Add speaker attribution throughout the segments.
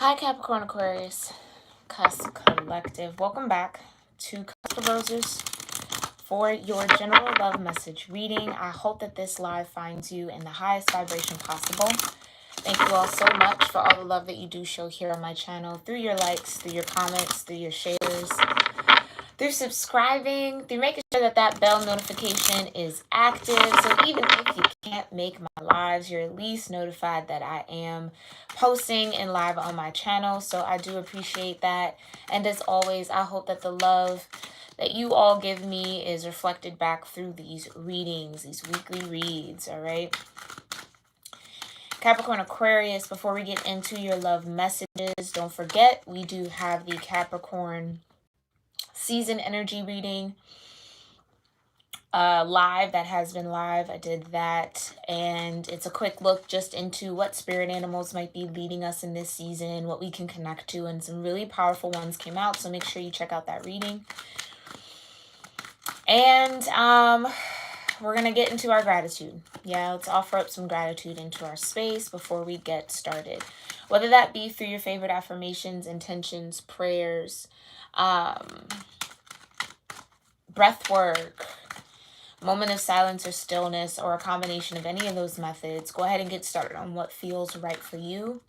Speaker 1: Hi, Capricorn-Aquarius, Cusp Collective. Welcome back to Cusp of Roses for your general love message reading. I hope that this live finds you in the highest vibration possible. Thank you all so much for all the love that you do show here on my channel through your likes, through your comments, through your shares, through subscribing, through making sure that that bell notification is active. So even if you can't make my lives, you're at least notified that I am posting and live on my channel. So I do appreciate that. And as always, I hope that the love that you all give me is reflected back through these readings, these weekly reads, all right? Capricorn Aquarius, before we get into your love messages, don't forget we do have the Capricorn season energy reading live. That has been live. I did that, and it's a quick look just into what spirit animals might be leading us in this season, what we can connect to, and some really powerful ones came out, so make sure you check out that reading. And we're gonna get into our gratitude. Let's offer up some gratitude into our space before we get started, whether that be through your favorite affirmations, intentions, prayers, breath work, moment of silence or stillness, or a combination of any of those methods. Go ahead and get started on what feels right for you,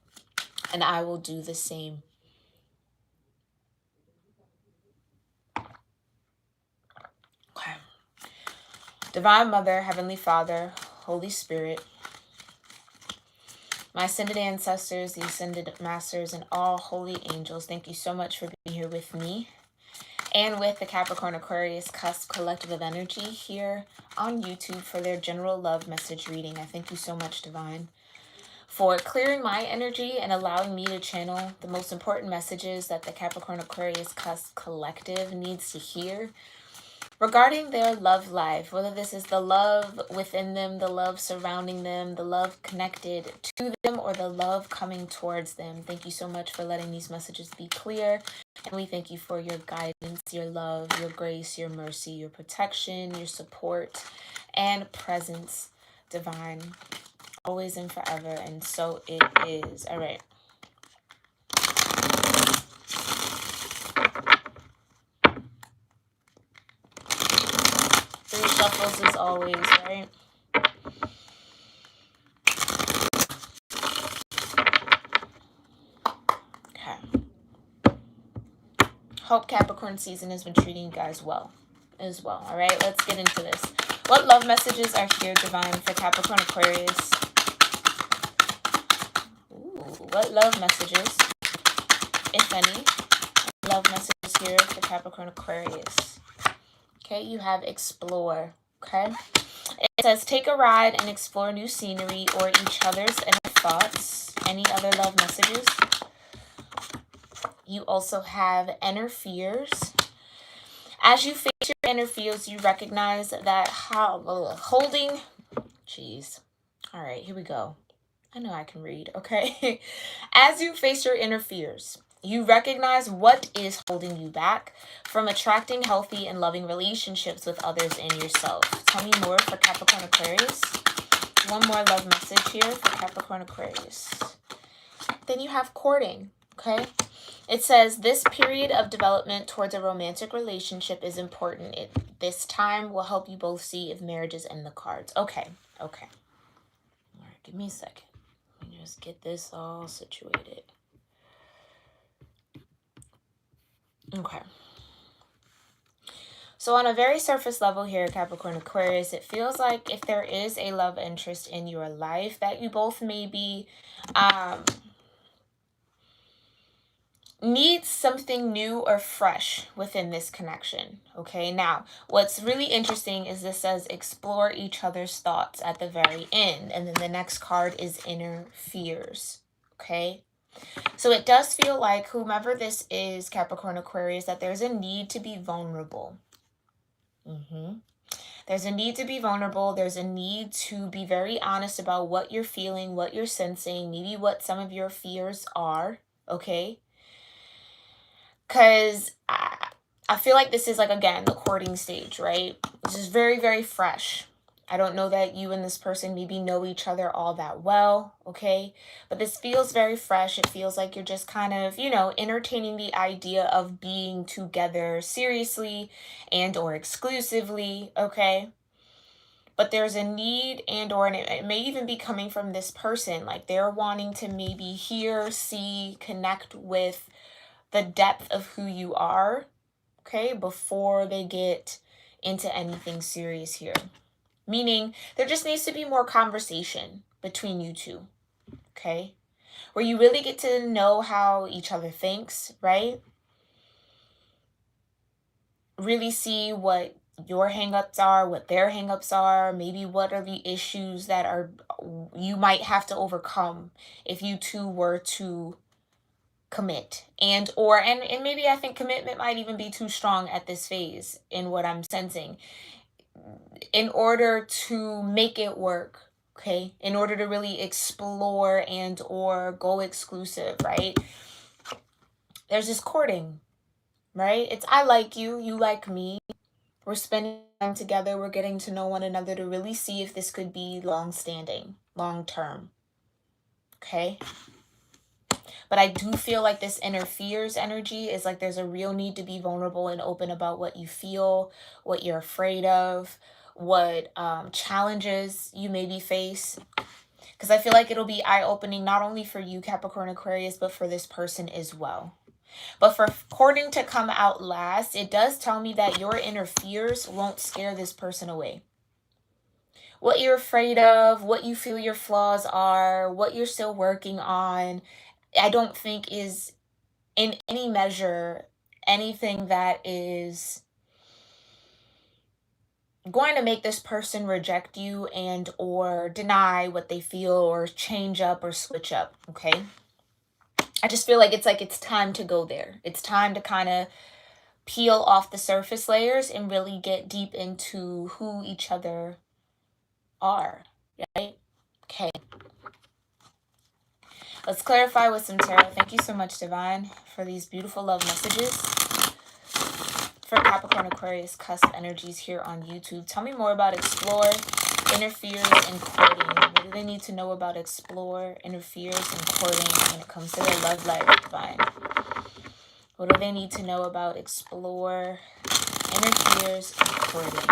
Speaker 1: and I will do the same. Okay. Divine Mother, Heavenly Father, Holy Spirit, my ascended ancestors, the ascended masters, and all holy angels, thank you so much for being here with me and with the Capricorn Aquarius Cusp Collective of Energy here on YouTube for their general love message reading. I thank you so much, Divine, for clearing my energy and allowing me to channel the most important messages that the Capricorn Aquarius Cusp Collective needs to hear regarding their love life, whether this is the love within them, the love surrounding them, the love connected to them, or the love coming towards them. Thank you so much for letting these messages be clear. And we thank you for your guidance, your love, your grace, your mercy, your protection, your support, and presence, Divine, always and forever. And so it is. All right. 3 shuffles as always, right? Okay. Hope Capricorn season has been treating you guys well as well. All right, let's get into this. What love messages are here, Divine, for Capricorn Aquarius? Ooh, what love messages, if any, love messages here for Capricorn Aquarius? Okay, you have explore. Okay, it says take a ride and explore new scenery or each other's inner thoughts. Any other love messages? You also have inner fears. As you face your inner fears, you recognize that holding. Jeez. All right, here we go. I know I can read, okay? As you face your inner fears, you recognize what is holding you back from attracting healthy and loving relationships with others and yourself. Tell me more for Capricorn Aquarius. One more love message here for Capricorn Aquarius. Then you have courting, okay? It says this period of development towards a romantic relationship is important. This time will help you both see if marriage is in the cards. Okay. All right, give me a second. Let me just get this all situated. Okay. So on a very surface level here, Capricorn Aquarius, it feels like if there is a love interest in your life, that you both may be needs something new or fresh within this connection. Okay, now what's really interesting is this says explore each other's thoughts at the very end, and then the next card is inner fears. Okay, so it does feel like whomever this is, Capricorn Aquarius, that there's a need to be vulnerable. There's a need to be vulnerable. There's a need to be very honest about what you're feeling, what you're sensing, maybe what some of your fears are. Okay, because I feel like this is like, again, the courting stage, right? This is very, very fresh. I don't know that you and this person maybe know each other all that well, okay? But this feels very fresh. It feels like you're just kind of, entertaining the idea of being together seriously and or exclusively, okay? But there's a need and it may even be coming from this person. Like they're wanting to maybe hear, see, connect with the depth of who you are, okay, before they get into anything serious here. Meaning there just needs to be more conversation between you two, okay? Where you really get to know how each other thinks, right? Really see what your hangups are, what their hangups are, maybe what are the issues that are you might have to overcome if you two were to commit. And maybe I think commitment might even be too strong at this phase in what I'm sensing. In order to make it work, okay, in order to really explore and or go exclusive, right, there's this courting, right? It's I like you, you like me, we're spending time together, we're getting to know one another to really see if this could be long standing, long term, okay? But I do feel like this interferes energy is like there's a real need to be vulnerable and open about what you feel, what you're afraid of, what challenges you maybe face. Because I feel like it'll be eye-opening not only for you, Capricorn Aquarius, but for this person as well. But for courting to come out last, it does tell me that your inner fears won't scare this person away. What you're afraid of, what you feel your flaws are, what you're still working on, I don't think is in any measure anything that is going to make this person reject you and or deny what they feel or change up or switch up, okay? I just feel like it's time to go there. It's time to kind of peel off the surface layers and really get deep into who each other are, right? Okay. Let's clarify with some tarot. Thank you so much, Divine, for these beautiful love messages. For Capricorn Aquarius cusp energies here on YouTube. Tell me more about explore, interferes, and courting. What do they need to know about explore, interferes, and courting when it comes to their love life, Divine? What do they need to know about explore, interferes, and courting?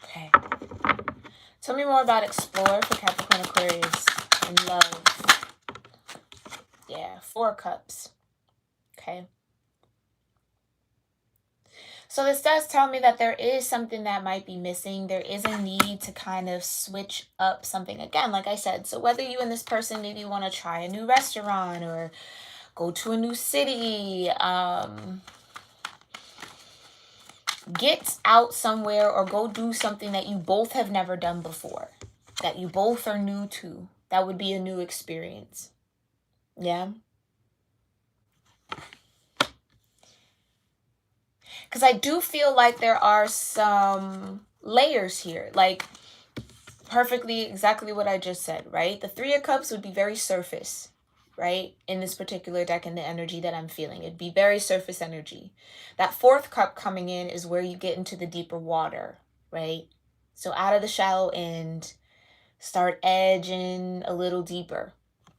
Speaker 1: Okay. Tell me more about explore for Capricorn Aquarius and love. Yeah, 4 cups. Okay. So this does tell me that there is something that might be missing. There is a need to kind of switch up something. Again, like I said, so whether you and this person maybe want to try a new restaurant or go to a new city, get out somewhere or go do something that you both have never done before, that you both are new to, that would be a new experience. Yeah. Because I do feel like there are some layers here, like perfectly exactly what I just said, right? The 3 of Cups would be very surface, right? In this particular deck and the energy that I'm feeling, it'd be very surface energy. That 4th cup coming in is where you get into the deeper water, right? So out of the shallow end, start edging a little deeper,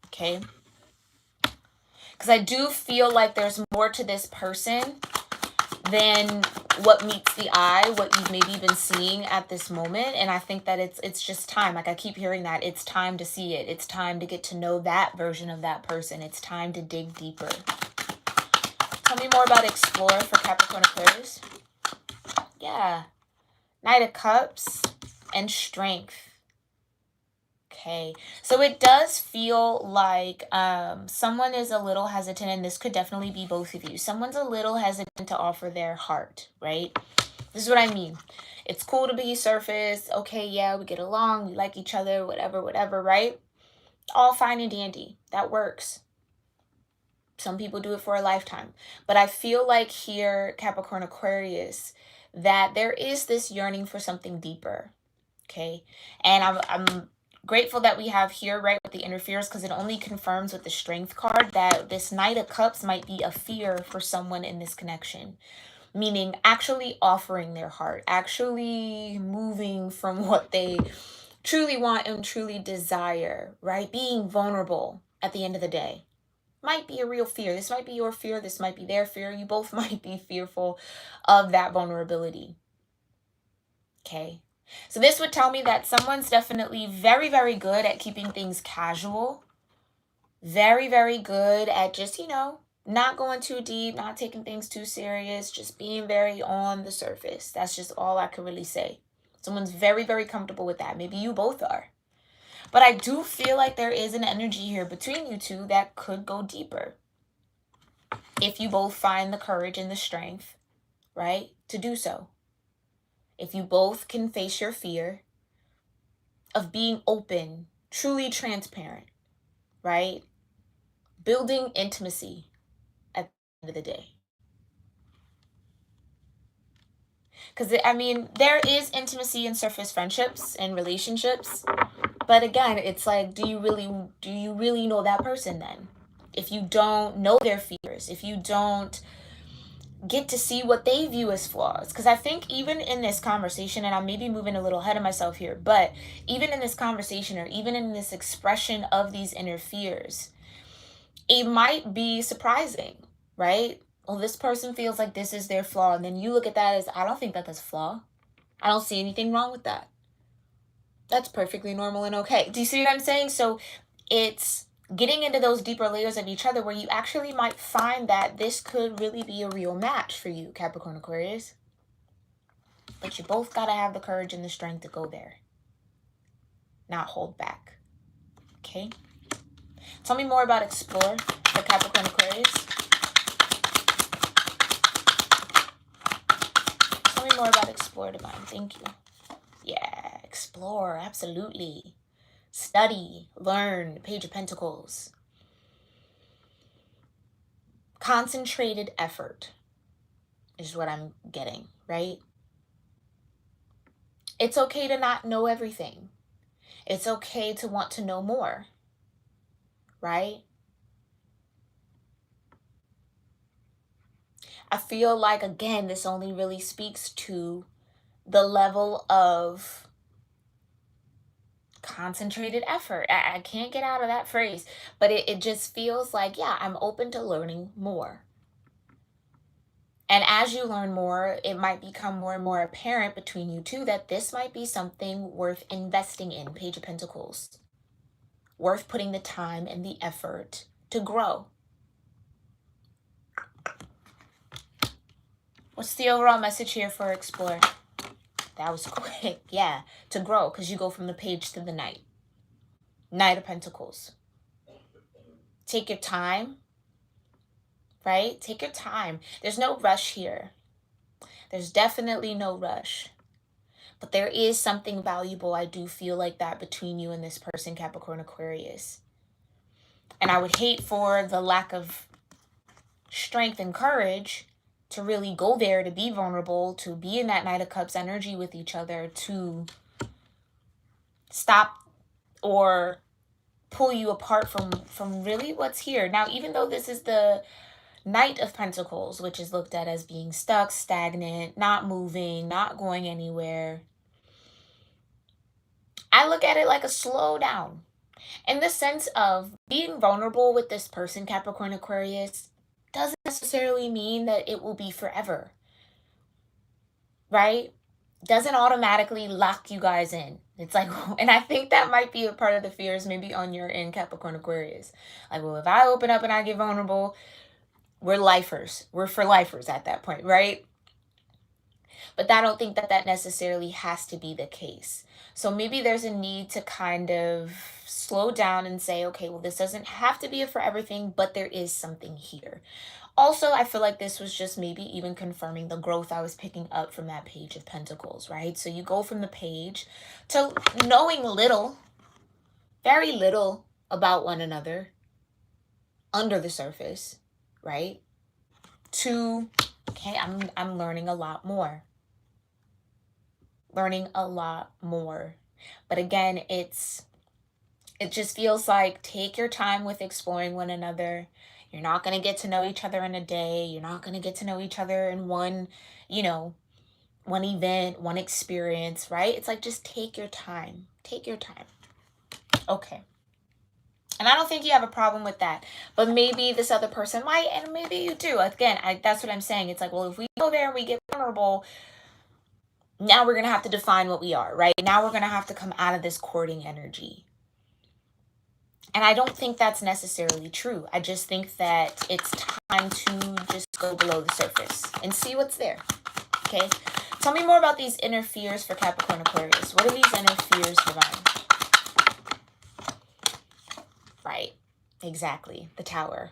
Speaker 1: okay? Because I do feel like there's more to this person than what meets the eye, what you've maybe been seeing at this moment. And I think that it's just time. Like I keep hearing that. It's time to see it. It's time to get to know that version of that person. It's time to dig deeper. Tell me more about explore for Capricorn Aquarius. Yeah. Knight of Cups and strength. Okay, so it does feel like someone is a little hesitant, and this could definitely be both of you. Someone's a little hesitant to offer their heart, right? This is what I mean. It's cool to be surface. Okay, yeah, we get along. We like each other, whatever, right? All fine and dandy. That works. Some people do it for a lifetime. But I feel like here, Capricorn Aquarius, that there is this yearning for something deeper, okay? And I'm Grateful that we have here, right, with the interference, because it only confirms with the Strength card that this Knight of Cups might be a fear for someone in this connection. Meaning actually offering their heart, actually moving from what they truly want and truly desire, right? Being vulnerable at the end of the day might be a real fear. This might be your fear. This might be their fear. You both might be fearful of that vulnerability. Okay. So this would tell me that someone's definitely very, very good at keeping things casual. Very, very good at just, not going too deep, not taking things too serious, just being very on the surface. That's just all I could really say. Someone's very, very comfortable with that. Maybe you both are. But I do feel like there is an energy here between you two that could go deeper. If you both find the courage and the strength, right, to do so. If you both can face your fear of being open, truly transparent, right? Building intimacy at the end of the day. Because, there is intimacy in surface friendships and relationships. But again, it's like, do you really know that person then? If you don't know their fears, if you don't get to see what they view as flaws. Because I think even in this conversation, and I may be moving a little ahead of myself here, but even in this conversation or even in this expression of these inner fears, it might be surprising, right? Well, this person feels like this is their flaw. And then you look at that as, I don't think that that's a flaw. I don't see anything wrong with that. That's perfectly normal and okay. Do you see what I'm saying? So it's getting into those deeper layers of each other where you actually might find that this could really be a real match for you, Capricorn Aquarius. But you both got to have the courage and the strength to go there. Not hold back. Okay? Tell me more about Explore for Capricorn Aquarius. Tell me more about Explore, Divine. Thank you. Yeah, explore. Absolutely. Study, learn, Page of Pentacles. Concentrated effort is what I'm getting, right? It's okay to not know everything. It's okay to want to know more, right? I feel like, again, this only really speaks to the level of concentrated effort. I can't get out of that phrase, but it just feels like, yeah, I'm open to learning more. And as you learn more, it might become more and more apparent between you two that this might be something worth investing in, Page of Pentacles. Worth putting the time and the effort to grow. What's the overall message here for Explore? That was quick. Yeah, to grow, because you go from the Page to the Knight. Knight of Pentacles. Take your time, right? Take your time. There's no rush here. There's definitely no rush. But there is something valuable, I do feel like that, between you and this person, Capricorn Aquarius. And I would hate for the lack of strength and courage to really go there, to be vulnerable, to be in that Knight of Cups energy with each other, to stop or pull you apart from really what's here. Now, even though this is the Knight of Pentacles, which is looked at as being stuck, stagnant, not moving, not going anywhere, I look at it like a slow down. In the sense of being vulnerable with this person, Capricorn Aquarius, doesn't necessarily mean that it will be forever, right? Doesn't automatically lock you guys in. It's like, and I think that might be a part of the fears maybe on your end, Capricorn Aquarius. Like, well, if I open up and I get vulnerable, we're lifers. We're for lifers at that point, right? But I don't think that that necessarily has to be the case. So maybe there's a need to kind of slow down and say, okay, well, this doesn't have to be a forever thing, but there is something here. Also, I feel like this was just maybe even confirming the growth I was picking up from that Page of Pentacles, right? So you go from the Page to knowing little, very little about one another under the surface, right? To, okay, I'm learning a lot more. Learning a lot more. But again, it's It just feels like take your time with exploring one another. You're not going to get to know each other in a day. You're not going to get to know each other in one, you know, one event, one experience, right? It's like just take your time. Take your time. Okay. And I don't think you have a problem with that. But maybe this other person might, and maybe you do. Again, that's what I'm saying. It's like, well, if we go there and we get vulnerable, now we're going to have to define what we are, right? Now we're going to have to come out of this courting energy. And I don't think that's necessarily true. I just think that it's time to just go below the surface and see what's there. Okay? Tell me more about these inner fears for Capricorn Aquarius. What are these inner fears, Divine? Right. Exactly. The Tower.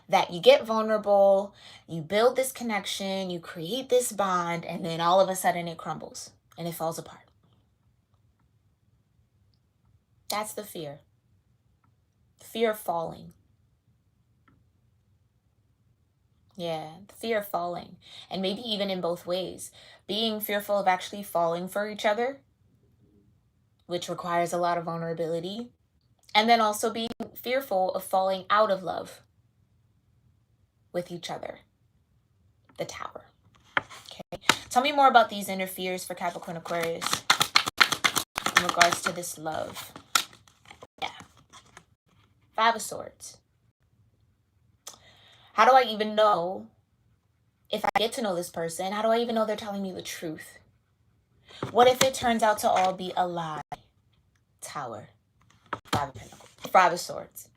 Speaker 1: That you get vulnerable, you build this connection, you create this bond, and then all of a sudden it crumbles and it falls apart. That's the fear. Fear of falling. Yeah, the fear of falling. And maybe even in both ways. Being fearful of actually falling for each other, which requires a lot of vulnerability. And then also being fearful of falling out of love with each other. The Tower. Okay. Tell me more about these inner fears for Capricorn Aquarius in regards to this love. Yeah. 5 of Swords. How do I even know if I get to know this person? How do I even know they're telling me the truth? What if it turns out to all be a lie? Tower. 5 of Pentacles. 5 of Swords.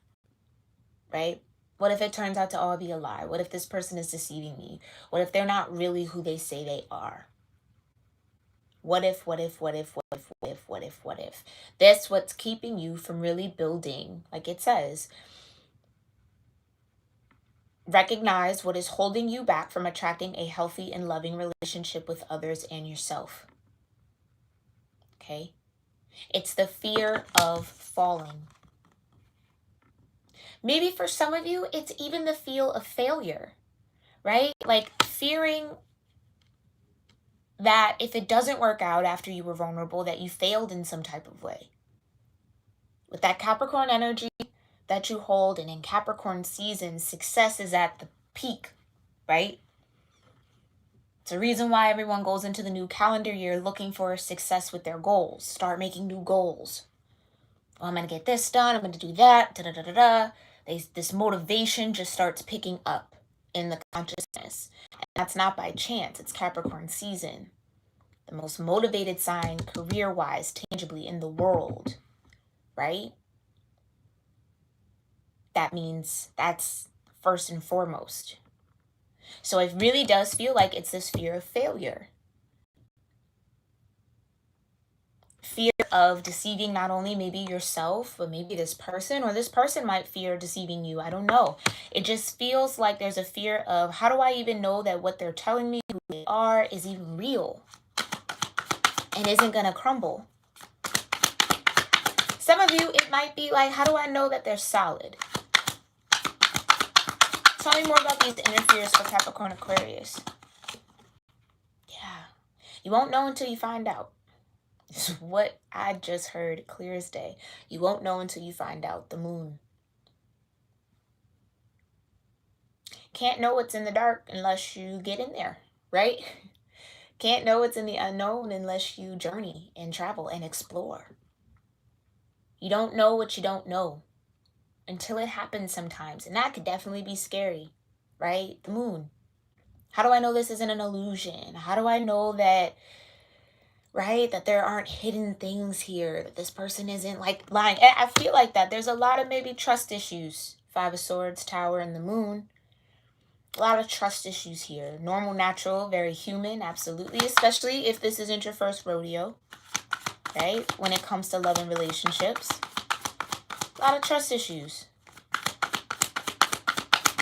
Speaker 1: Right? What if it turns out to all be a lie? What if this person is deceiving me? What if they're not really who they say they are? What if? That's what's keeping you from really building, like it says, recognize what is holding you back from attracting a healthy and loving relationship with others and yourself. Okay? It's the fear of falling. Maybe for some of you, it's even the feel of failure, right? Like fearing that if it doesn't work out after you were vulnerable, that you failed in some type of way. With that Capricorn energy that you hold, and in Capricorn season, success is at the peak, right? It's a reason why everyone goes into the new calendar year looking for success with their goals. Start making new goals. Oh, I'm going to get this done. I'm going to do that. This motivation just starts picking up in the consciousness. And that's not by chance. It's Capricorn season. The most motivated sign career-wise, tangibly in the world, right? That means that's first and foremost. So it really does feel like it's this fear of failure. Fear of deceiving not only maybe yourself, but maybe this person, or this person might fear deceiving you. I don't know. It just feels like there's a fear of, how do I even know that what they're telling me, who they are, is even real and isn't going to crumble? Some of you, it might be like, how do I know that they're solid? Tell me more about these inner fears for Capricorn Aquarius. Yeah. You won't know until you find out. This is what I just heard clear as day. You won't know until you find out. The moon. Can't know what's in the dark unless you get in there, right? Can't know what's in the unknown unless you journey and travel and explore. You don't know what you don't know until it happens sometimes. And that could definitely be scary, right? The moon. How do I know this isn't an illusion? How do I know that, right, that there aren't hidden things here, that this person isn't like lying? I feel like that. There's a lot of maybe trust issues. 5 of Swords, Tower, and the moon. A lot of trust issues here. Normal, natural, very human, absolutely. Especially if this isn't your first rodeo, right? When it comes to love and relationships. A lot of trust issues.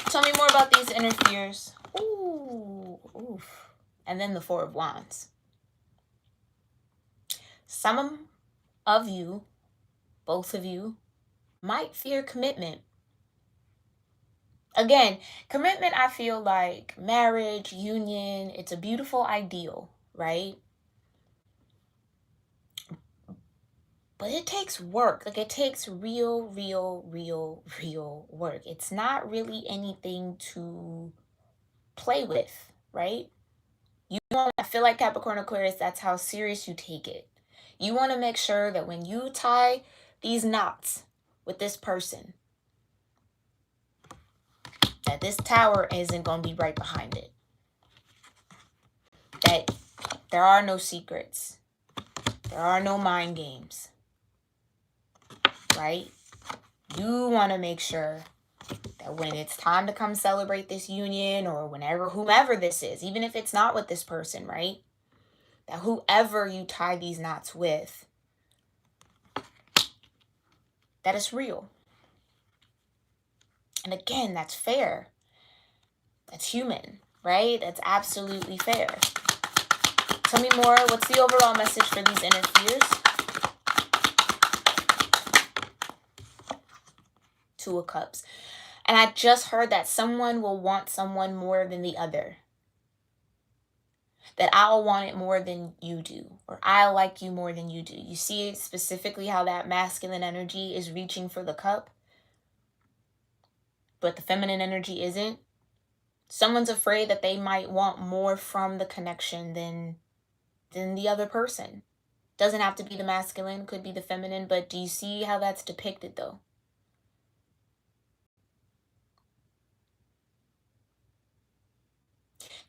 Speaker 1: Tell me more about these inner fears. Ooh, oof. And then the 4 of Wands. Some of you, both of you, might fear commitment. Again, commitment, I feel like marriage, union, it's a beautiful ideal, right? But it takes work. Like, it takes real work. It's not really anything to play with, right? I feel like Capricorn Aquarius, that's how serious you take it. You want to make sure that when you tie these knots with this person, that this tower isn't going to be right behind it. That there are no secrets. There are no mind games. Right? You want to make sure that when it's time to come celebrate this union, or whenever, whomever this is, even if it's not with this person, right? That whoever you tie these knots with, that it's real. And again, that's fair. That's human, right? That's absolutely fair. Tell me more. What's the overall message for these inner fears? Two of Cups. And I just heard that someone will want someone more than the other. That I'll want it more than you do. Or I like you more than you do. You see specifically how that masculine energy is reaching for the cup, but the feminine energy isn't. Someone's afraid that they might want more from the connection than the other person. Doesn't have to be the masculine, could be the feminine, but do you see how that's depicted though?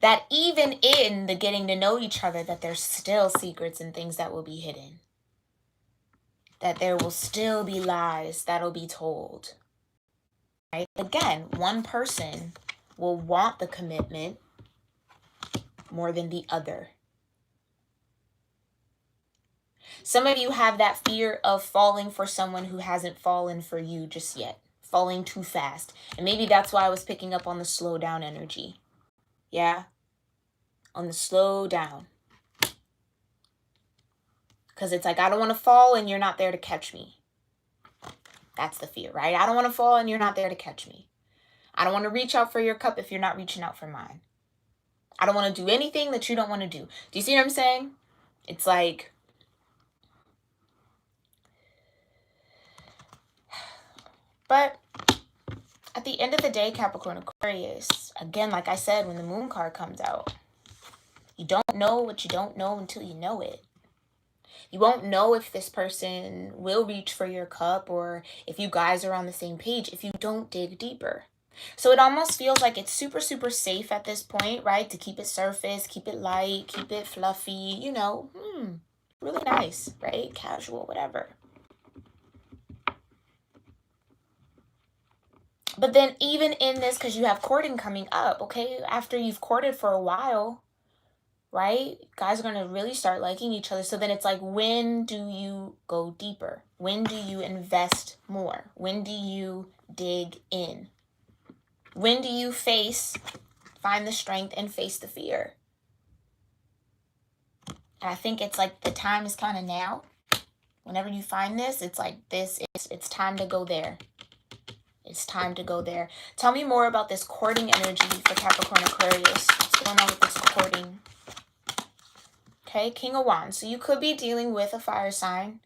Speaker 1: That even in the getting to know each other, that there's still secrets and things that will be hidden. That there will still be lies that'll be told. Right? Again, one person will want the commitment more than the other. Some of you have that fear of falling for someone who hasn't fallen for you just yet. Falling too fast. And maybe that's why I was picking up on the slow down energy. Yeah? On the slow down. Because it's like, I don't want to fall and you're not there to catch me. That's the fear, right? I don't want to fall and you're not there to catch me. I don't want to reach out for your cup if you're not reaching out for mine. I don't want to do anything that you don't want to do. Do you see what I'm saying? It's like, but at the end of the day, Capricorn Aquarius, again, like I said, when the moon card comes out, you don't know what you don't know until you know it. You won't know if this person will reach for your cup or if you guys are on the same page if you don't dig deeper. So it almost feels like it's super safe at this point, right? To keep it surface, keep it light, keep it fluffy, you know, really nice, right? Casual, whatever. But then even in this, because you have courting coming up, okay? After you've courted for a while, right? Guys are going to really start liking each other. So then it's like, when do you go deeper? When do you invest more? When do you dig in? When do you find the strength and face the fear? And I think it's like the time is kind of now. Whenever you find this, it's like this, it's time to go there. It's time to go there. Tell me more about this courting energy for Capricorn Aquarius. What's going on with this courting? Okay, King of Wands. So you could be dealing with a fire sign.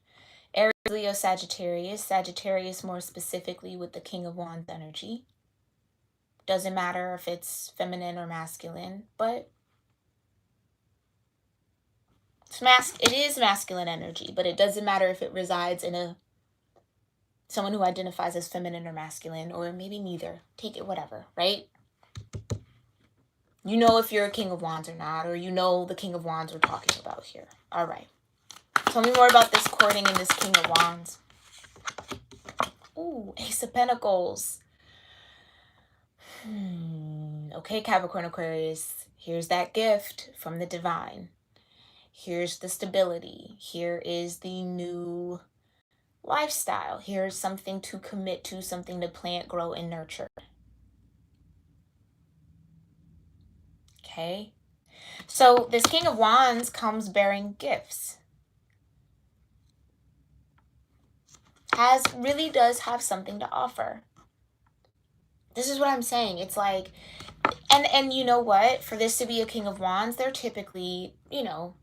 Speaker 1: Aries, Leo, Sagittarius. Sagittarius more specifically with the King of Wands energy. Doesn't matter if it's feminine or masculine, but it is masculine energy, but it doesn't matter if it resides in someone who identifies as feminine or masculine, or maybe neither. Take it whatever, right? You know if you're a King of Wands or not, or you know the King of Wands we're talking about here. All right. Tell me more about this courting and this King of Wands. Ooh, Ace of Pentacles. Okay, Capricorn Aquarius. Here's that gift from the divine. Here's the stability. Here is the new lifestyle. Here's something to commit to, something to plant, grow, and nurture. Okay. So this King of Wands comes bearing gifts. Really does have something to offer. This is what I'm saying. It's like, and you know what? For this to be a King of Wands, they're typically, you know,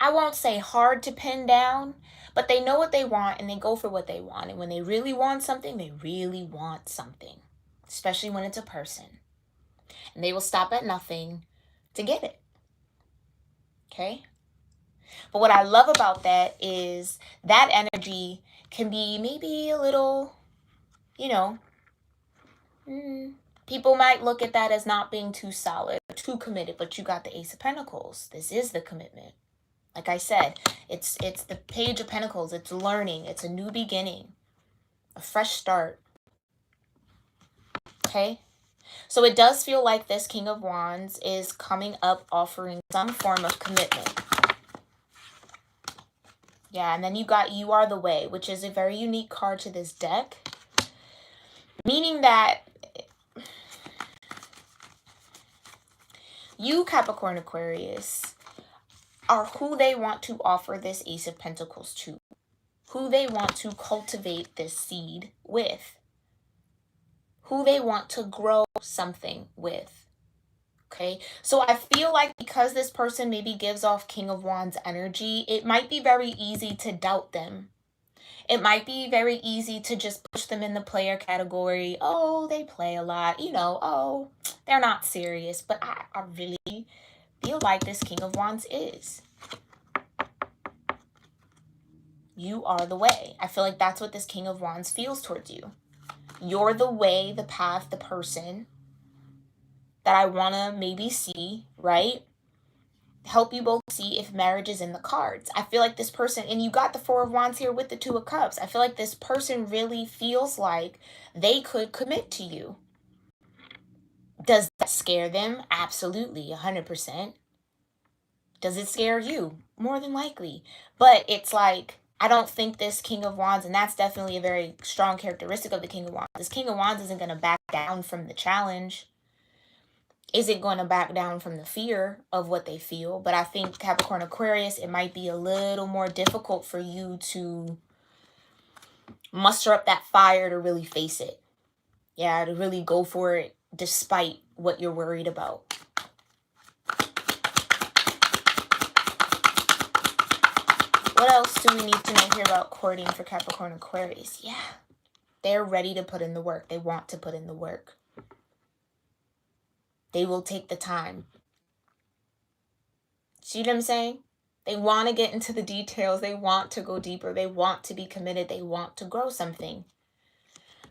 Speaker 1: I won't say hard to pin down, but they know what they want and they go for what they want. And when they really want something, they really want something, especially when it's a person. And they will stop at nothing to get it. Okay? But what I love about that is that energy can be maybe a little, you know, people might look at that as not being too solid, too committed, but you got the Ace of Pentacles. This is the commitment. Like I said, it's the Page of Pentacles. It's learning. It's a new beginning, a fresh start. Okay? So it does feel like this King of Wands is coming up offering some form of commitment. Yeah, and then you got You Are the Way, which is a very unique card to this deck. Meaning that you, Capricorn Aquarius, are who they want to offer this Ace of Pentacles to. Who they want to cultivate this seed with. Who they want to grow something with. Okay, so I feel like because this person maybe gives off King of Wands energy, it might be very easy to doubt them. It might be very easy to just push them in the player category. Oh, they play a lot. You know, oh, they're not serious. But I really feel like this King of Wands is. You are the way. I feel like that's what this King of Wands feels towards you. You're the way, the path, the person that I want to maybe see, right? Help you both see if marriage is in the cards. I feel like this person, and you got the Four of Wands here with the Two of Cups. I feel like this person really feels like they could commit to you. Does that scare them? Absolutely, 100%. Does it scare you? More than likely. But it's like, I don't think this King of Wands, and that's definitely a very strong characteristic of the King of Wands. This King of Wands isn't going to back down from the challenge. Isn't going to back down from the fear of what they feel. But I think Capricorn Aquarius, it might be a little more difficult for you to muster up that fire to really face it. Yeah, to really go for it despite what you're worried about. What else do we need to know here about courting for Capricorn Aquarius? Yeah, they're ready to put in the work. They want to put in the work. They will take the time. See what I'm saying? They want to get into the details. They want to go deeper. They want to be committed. They want to grow something.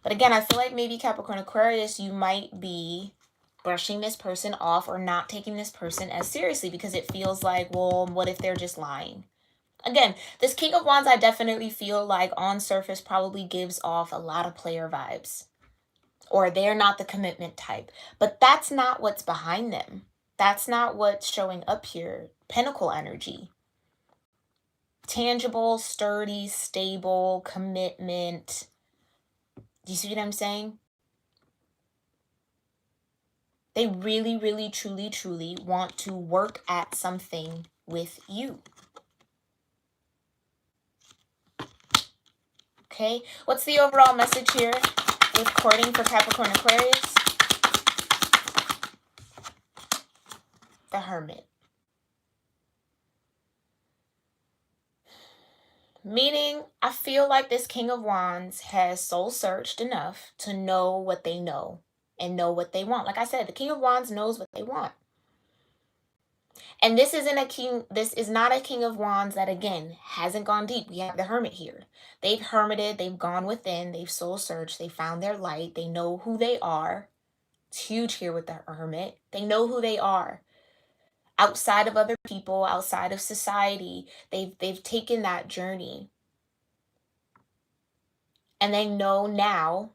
Speaker 1: But again, I feel like maybe Capricorn Aquarius, you might be brushing this person off or not taking this person as seriously because it feels like, well, what if they're just lying? Again, this King of Wands, I definitely feel like on surface probably gives off a lot of player vibes. Or they're not the commitment type. But that's not what's behind them. That's not what's showing up here. Pentacle energy. Tangible, sturdy, stable, commitment. Do you see what I'm saying? They really, really, truly, truly want to work at something with you. Okay, what's the overall message here with courting for Capricorn Aquarius? The Hermit. Meaning, I feel like this King of Wands has soul searched enough to know what they know and know what they want. Like I said, the King of Wands knows what they want. And this is not a King of Wands that, again, hasn't gone deep. We have the Hermit here. They've hermited, they've gone within, they've soul searched, they found their light, they know who they are. It's huge here with the Hermit. They know who they are. Outside of other people, outside of society, they've taken that journey. And they know now,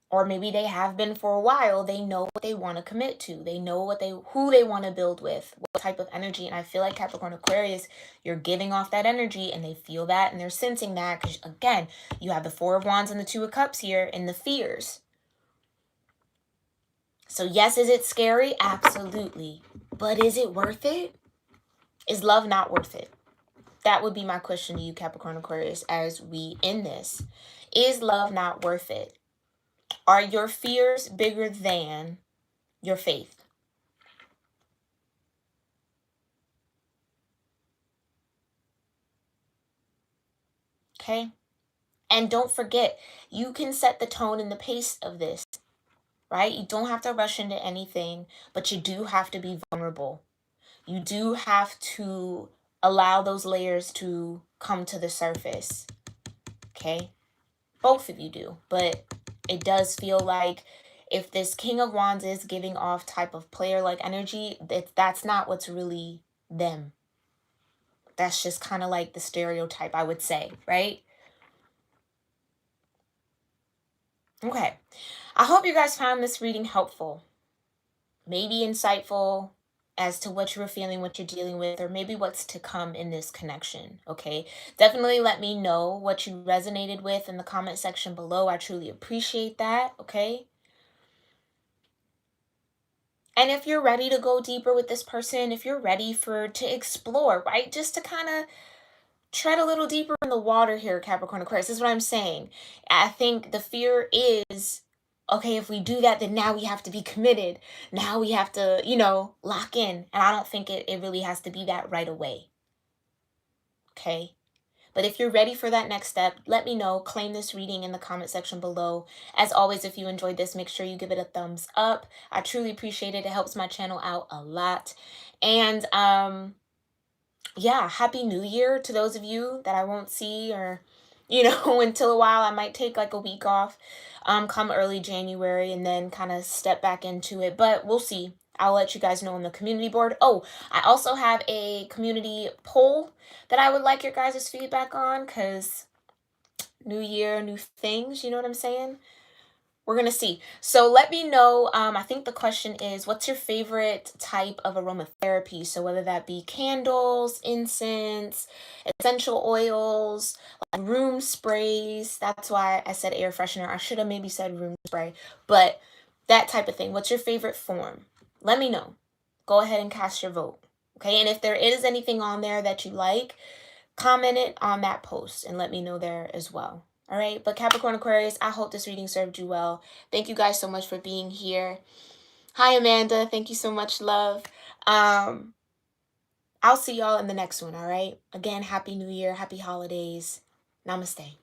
Speaker 1: or maybe they have been for a while, they know what they want to commit to. They know who they want to build with, what type of energy. And I feel like Capricorn Aquarius, you're giving off that energy and they feel that and they're sensing that. Because again, you have the Four of Wands and the Two of Cups here and the fears. So yes, is it scary? Absolutely. But is it worth it? Is love not worth it? That would be my question to you, Capricorn Aquarius, as we end this. Is love not worth it? Are your fears bigger than your faith? okay? And don't forget, you can set the tone and the pace of this, right? You don't have to rush into anything, but you do have to be vulnerable. You do have to allow those layers to come to the surface, okay? Both of you do, but it does feel like if this King of Wands is giving off type of player-like energy, that's not what's really them. That's just kind of like the stereotype, I would say, right? Okay. I hope you guys found this reading helpful, maybe insightful as to what you were feeling, what you're dealing with, or maybe what's to come in this connection, okay? Definitely let me know what you resonated with in the comment section below. I truly appreciate that, okay? And if you're ready to go deeper with this person, if you're ready to explore, right? Just to kind of tread a little deeper in the water here, Capricorn Aquarius. This is what I'm saying. I think the fear is, okay, if we do that, then now we have to be committed. Now we have to, lock in. And I don't think it really has to be that right away. Okay. But if you're ready for that next step, let me know. Claim this reading in the comment section below. As always, if you enjoyed this, make sure you give it a thumbs up. I truly appreciate it. It helps my channel out a lot. And yeah, happy new year to those of you that I won't see, or until a while. I might take like a week off come early January and then kind of step back into it, but we'll see. I'll let you guys know on the community board. Oh, I also have a community poll that I would like your guys' feedback on, because new year, new things, you know what I'm saying? We're going to see. So let me know. I think the question is, what's your favorite type of aromatherapy? So whether that be candles, incense, essential oils, like room sprays. That's why I said air freshener. I should have maybe said room spray. But that type of thing. What's your favorite form? Let me know. Go ahead and cast your vote. Okay. And if there is anything on there that you like, comment it on that post and let me know there as well. All right. But Capricorn Aquarius, I hope this reading served you well. Thank you guys so much for being here. Hi, Amanda. Thank you so much, love. I'll see y'all in the next one. All right. Again, Happy New Year. Happy holidays. Namaste.